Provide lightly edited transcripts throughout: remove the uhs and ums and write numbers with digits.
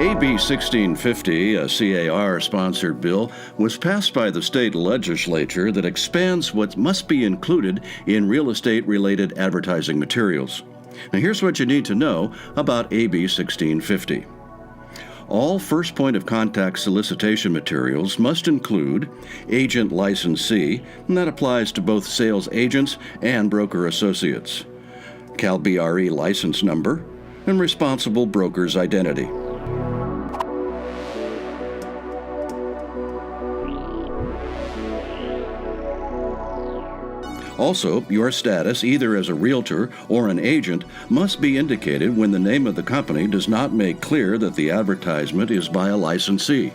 AB 1650, a CAR-sponsored bill, was passed by the state legislature that expands what must be included in real estate-related advertising materials. Now here's what you need to know about AB 1650. All first point of contact solicitation materials must include agent licensee, and that applies to both sales agents and broker associates, CalBRE license number, and responsible broker's identity. Also, your status, either as a realtor or an agent, must be indicated when the name of the company does not make clear that the advertisement is by a licensee.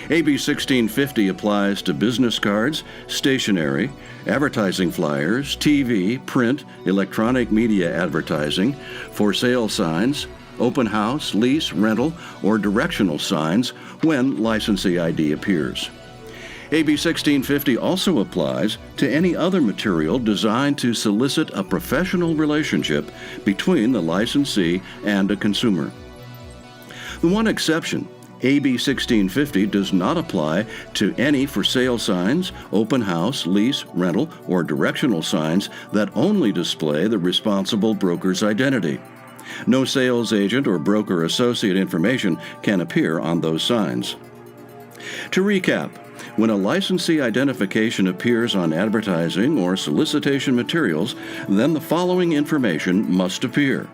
AB 1650 applies to business cards, stationery, advertising flyers, TV, print, electronic media advertising, for sale signs, open house, lease, rental, or directional signs when licensee ID appears. AB 1650 also applies to any other material designed to solicit a professional relationship between the licensee and a consumer. The one exception, AB 1650 does not apply to any for sale signs, open house, lease, rental, or directional signs that only display the responsible broker's identity. No sales agent or broker associate information can appear on those signs. To recap, when a licensee identification appears on advertising or solicitation materials, then the following information must appear: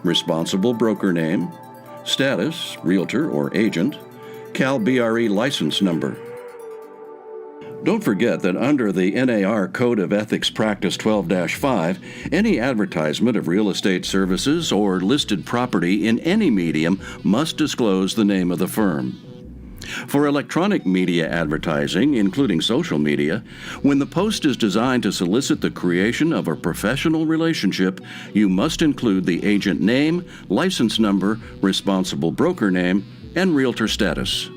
responsible broker name, status, realtor or agent, CalBRE license number. Don't forget that under the NAR Code of Ethics Practice 12-5, any advertisement of real estate services or listed property in any medium must disclose the name of the firm. For electronic media advertising, including social media, when the post is designed to solicit the creation of a professional relationship, you must include the agent name, license number, responsible broker name, and realtor status.